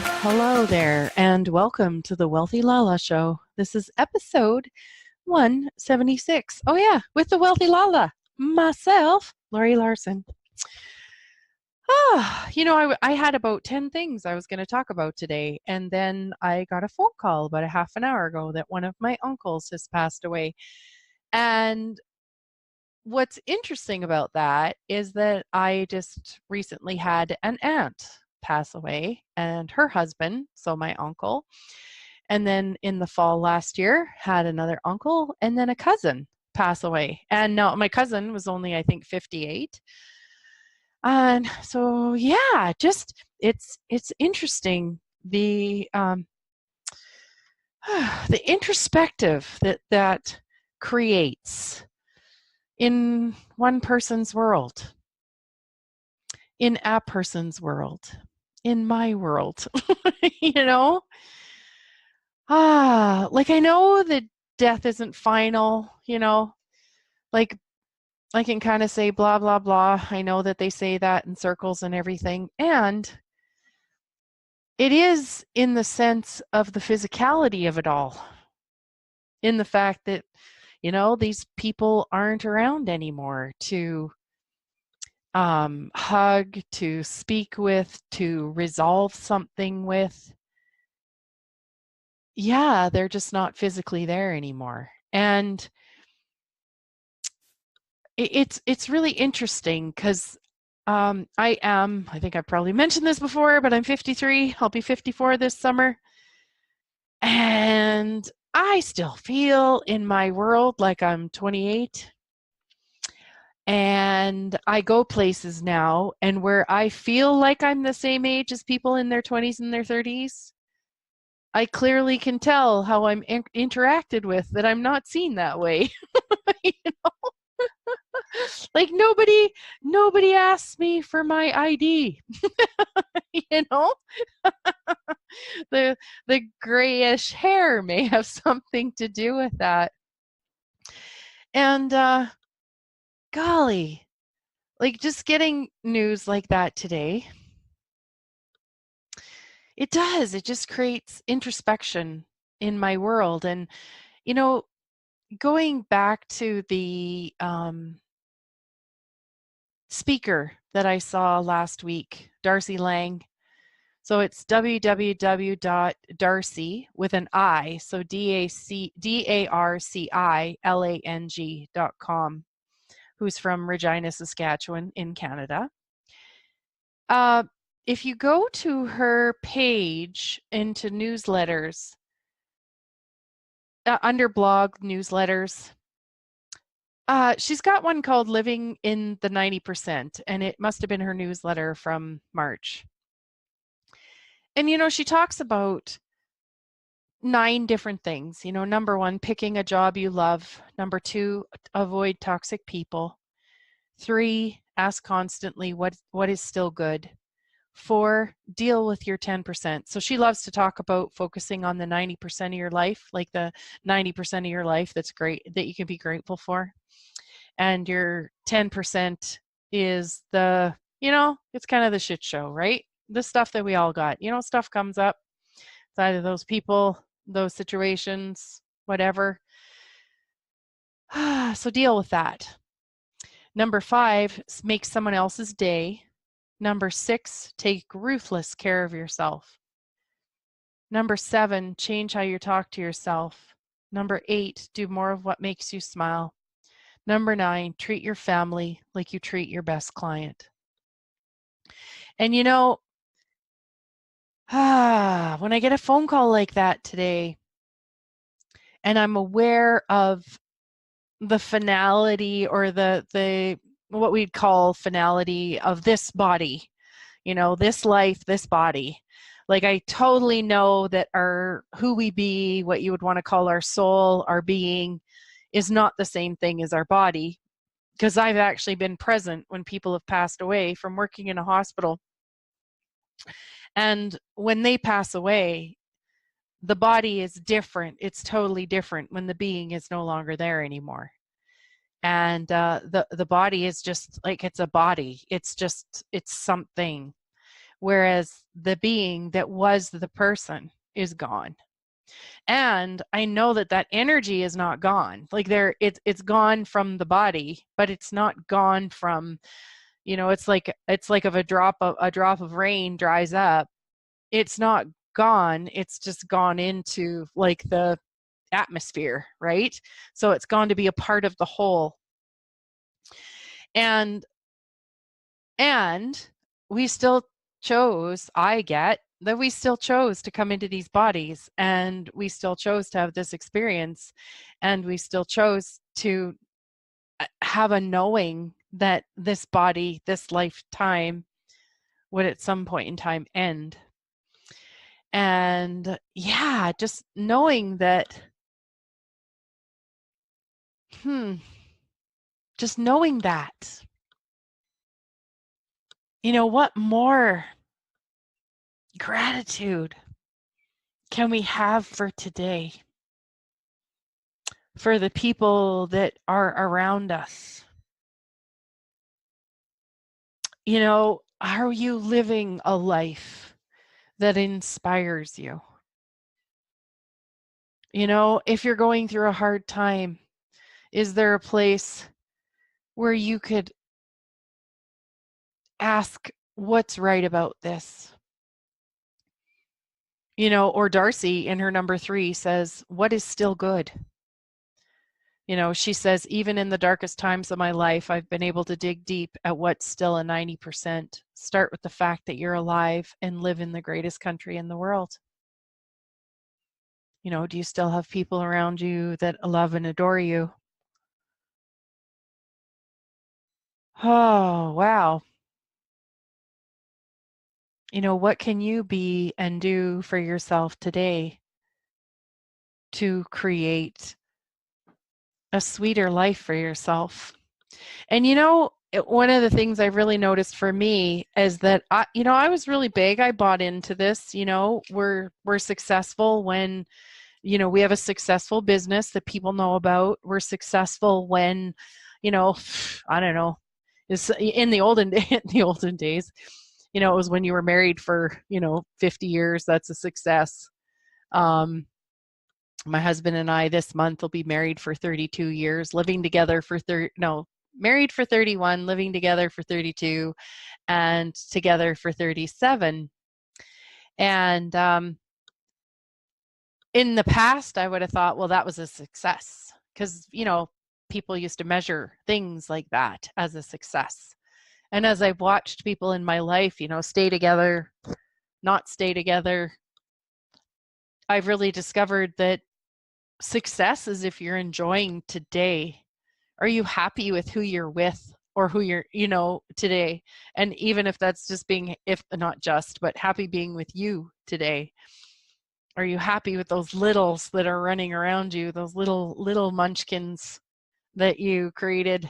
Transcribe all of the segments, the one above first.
Hello there, and welcome to the Wealthy LaLa Show. This is episode 176. Oh, yeah, with the Wealthy LaLa, myself, Laurie Larson. I had about 10 things I was going to talk about today, and then I got a phone call about a half an hour ago that one of my uncles has passed away. And what's interesting about that is that I just recently had an aunt pass away and her husband, so my uncle. And then in the fall last year, had another uncle and then a cousin pass away. And now my cousin was only, I think, 58. And so, yeah, just it's interesting the introspective that creates in one person's world, in a person's world, in my world, you know? Like I know that death isn't final, like I can kind of say blah, blah, blah. I know that they say that in circles and everything. And it is in the sense of the physicality of it all, in the fact that, these people aren't around anymore to hug, to speak with, to resolve something with. Yeah, they're just not physically there anymore. And it's really interesting because I think I've probably mentioned this before, but I'm 53. I'll be 54 this summer. And I still feel in my world like I'm 28. And I go places now, and where I feel like I'm the same age as people in their 20s and their 30s, I clearly can tell how I'm interacted with that I'm not seen that way. You know? Like nobody asks me for my ID. you know the grayish hair may have something to do with that. And golly, like just getting news like that today, it just creates introspection in my world. And going back to the speaker that I saw last week, Darcy Lang. So it's www.darcy with an I, so DARCILANG.com, who's from Regina, Saskatchewan in Canada. If you go to her page into newsletters, under blog newsletters, she's got one called Living in the 90%, and it must have been her newsletter from March. And, she talks about 9 different things. Number 1, picking a job you love. Number 2, avoid toxic people. 3, ask constantly what is still good. 4, deal with your 10%. So she loves to talk about focusing on the 90% of your life, like the 90% of your life that's great, that you can be grateful for. And your 10% is the, it's kind of the shit show, right? The stuff that we all got. Stuff comes up. It's either those people, those situations, whatever. So deal with that. Number 5, make someone else's day. Number 6, take ruthless care of yourself. Number 7, change how you talk to yourself. Number 8, do more of what makes you smile. Number 9, treat your family like you treat your best client. And when I get a phone call like that today, and I'm aware of the finality, or the what we'd call finality of this body, this life, this body. Like I totally know that who we be, what you would want to call our soul, our being, is not the same thing as our body, because I've actually been present when people have passed away from working in a hospital. And when they pass away, the body is different. It's totally different when the being is no longer there anymore. And the body is just like, it's a body. It's something. whereas the being that was the person is gone. And I know that that energy is not gone. Like it's gone from the body, but it's not gone from, it's like if a drop of rain dries up, it's not gone. It's just gone into like the atmosphere, right? So it's gone to be a part of the whole. And we still chose, we still chose to come into these bodies, and we still chose to have this experience, and we still chose to have a knowing that this body, this lifetime would at some point in time end. And yeah, just knowing that, just knowing that, what more gratitude can we have for today? For the people that are around us? Are you living a life that inspires you? If you're going through a hard time, is there a place where you could ask, what's right about this? Or Darcy in her number 3 says, what is still good? She says, even in the darkest times of my life, I've been able to dig deep at what's still a 90%. Start with the fact that you're alive and live in the greatest country in the world. Do you still have people around you that love and adore you? Oh, wow. What can you be and do for yourself today to create a sweeter life for yourself? And one of the things I've really noticed for me is that I was really big. I bought into this. We're successful when we have a successful business that people know about. We're successful when I don't know, is in the olden days. It was when you were married for 50 years. That's a success. My husband and I this month will be married for 32 years, living together for married for 31, living together for 32, and together for 37. And in the past, I would have thought, well, that was a success, because people used to measure things like that as a success. And as I've watched people in my life, stay together, not stay together, I've really discovered that success is if you're enjoying today. Are you happy with who you're with, or who you're, today? And even if that's just being, if not just, but happy being with you today. Are you happy with those littles that are running around you, those little munchkins that you created,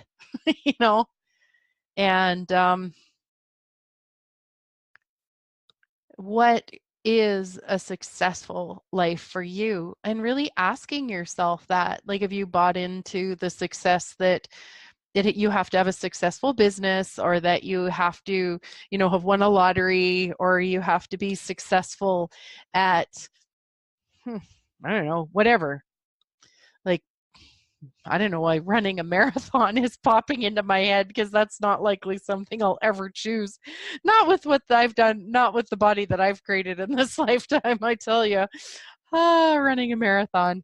And what is a successful life for you? And really asking yourself that, like, have you bought into the success that you have to have a successful business, or that you have to, have won a lottery, or you have to be successful at, I don't know, whatever. Like, I don't know why running a marathon is popping into my head, because that's not likely something I'll ever choose. Not with what I've done, not with the body that I've created in this lifetime, I tell you. Running a marathon.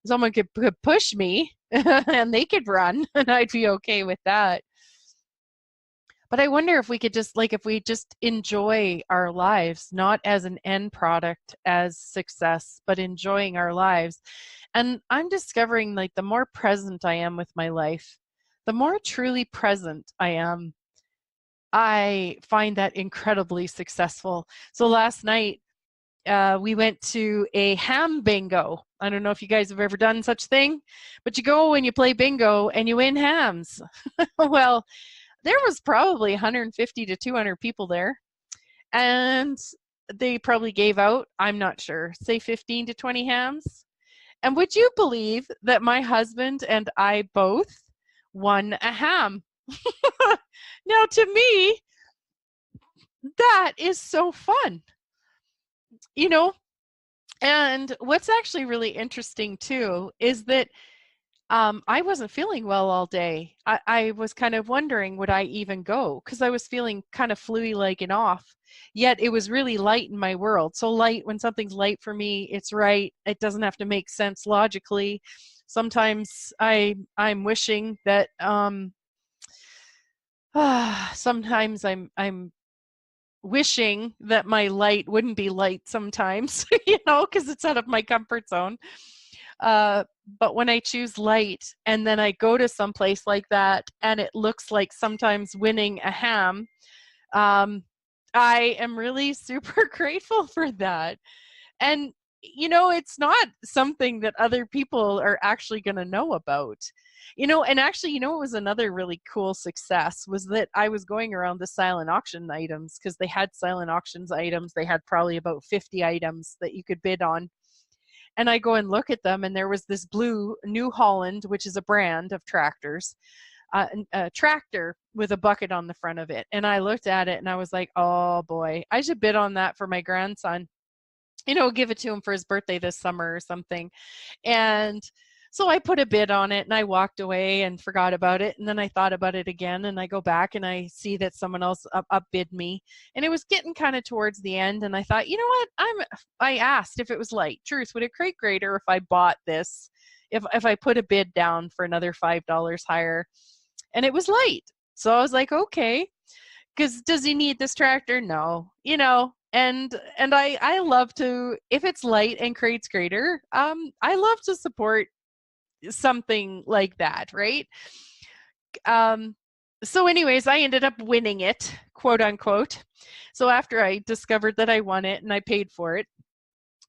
Someone could push me and they could run, and I'd be okay with that. But I wonder if we could just, if we just enjoy our lives, not as an end product, as success, but enjoying our lives. And I'm discovering, the more present I am with my life, the more truly present I am, I find that incredibly successful. So last night, we went to a ham bingo. I don't know if you guys have ever done such thing, but you go and you play bingo and you win hams. Well, there was probably 150 to 200 people there, and they probably gave out, I'm not sure, say 15 to 20 hams. And would you believe that my husband and I both won a ham? Now, to me, that is so fun, you know? And what's actually really interesting too is that I wasn't feeling well all day. I was kind of wondering, would I even go? Because I was feeling kind of flu-like and off. Yet it was really light in my world. So light, when something's light for me, it's right. It doesn't have to make sense logically. Sometimes I'm wishing that sometimes I'm wishing that my light wouldn't be light sometimes, because it's out of my comfort zone. But when I choose light and then I go to some place like that and it looks like sometimes winning a ham, um, I am really super grateful for that. And, it's not something that other people are actually going to know about. And actually, what was another really cool success was that I was going around the silent auction items because they had silent auctions items. They had probably about 50 items that you could bid on. And I go and look at them, and there was this blue New Holland, which is a brand of tractors, a tractor with a bucket on the front of it. And I looked at it and I was like, oh boy, I should bid on that for my grandson, give it to him for his birthday this summer or something. And so I put a bid on it and I walked away and forgot about it. And then I thought about it again and I go back and I see that someone else upbid me. And it was getting kind of towards the end. And I thought, you know what? I asked if it was light. Truth, would it create greater if I bought this? If I put a bid down for another $5 higher? And it was light. So I was like, okay. Because does he need this tractor? No, and I love to, if it's light and creates greater, I love to support something like that, right? um so anyways, I ended up winning it, quote unquote. So after I discovered that I won it and I paid for it,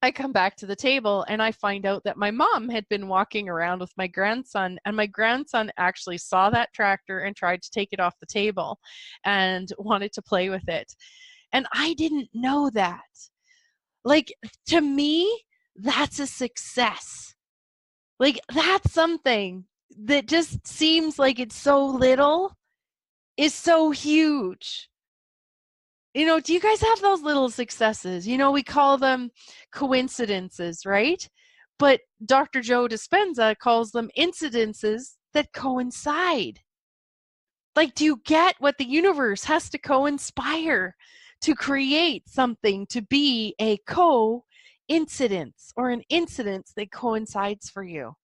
I come back to the table and I find out that my mom had been walking around with my grandson, and my grandson actually saw that tractor and tried to take it off the table and wanted to play with it. And I didn't know that. Like, to me, that's a success. Like, that's something that just seems like it's so little is so huge. Do you guys have those little successes? We call them coincidences, right? But Dr. Joe Dispenza calls them incidences that coincide. Like, do you get what the universe has to co-inspire to create something to be a co-incidence or an incidence that coincides for you?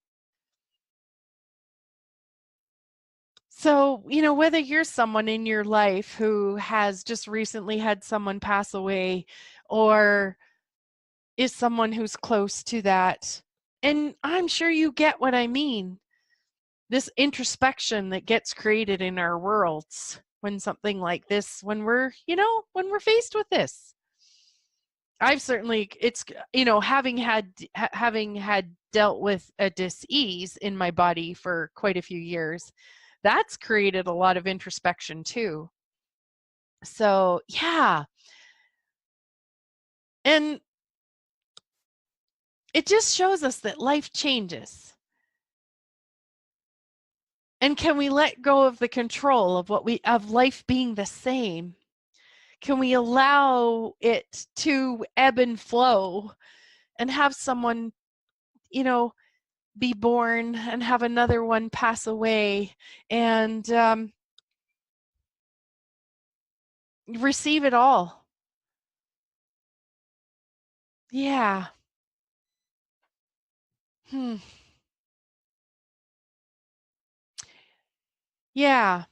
So, whether you're someone in your life who has just recently had someone pass away or is someone who's close to that, and I'm sure you get what I mean. This introspection that gets created in our worlds when something like this, when we're faced with this. I've certainly, it's, having had dealt with a dis-ease in my body for quite a few years, that's created a lot of introspection too. So yeah, and it just shows us that life changes. And can we let go of the control of life being the same? Can we allow it to ebb and flow and have someone, be born and have another one pass away and receive it all? Yeah. Hmm. Yeah.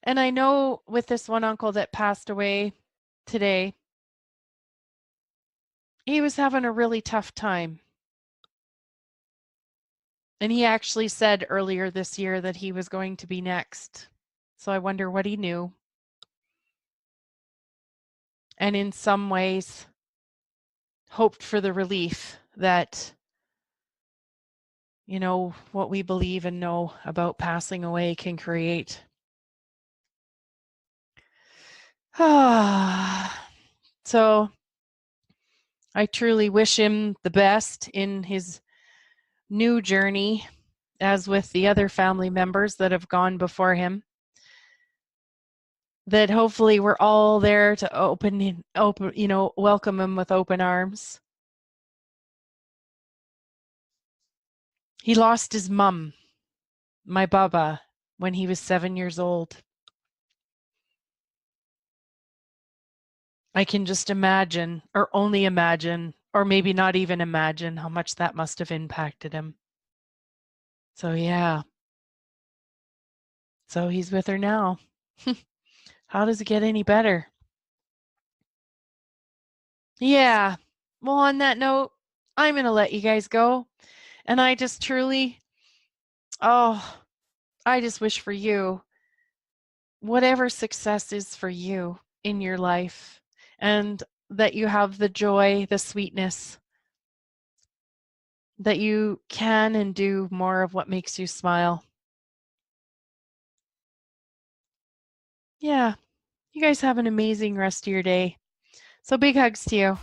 And I know with this one uncle that passed away today, he was having a really tough time. And he actually said earlier this year that he was going to be next. So I wonder what he knew. And in some ways, hoped for the relief that, what we believe and know about passing away can create. So I truly wish him the best in his new journey, as with the other family members that have gone before him. that hopefully we're all there to open, welcome him with open arms. He lost his mum, my Baba, when he was 7 years old. I can just imagine, or only imagine, or maybe not even imagine how much that must have impacted him. So yeah. So he's with her now. How does it get any better? Yeah. Well, on that note, I'm going to let you guys go. And I just truly, oh, I just wish for you, whatever success is for you in your life, and that you have the joy, the sweetness, that you can and do more of what makes you smile. Yeah. You guys have an amazing rest of your day. So big hugs to you.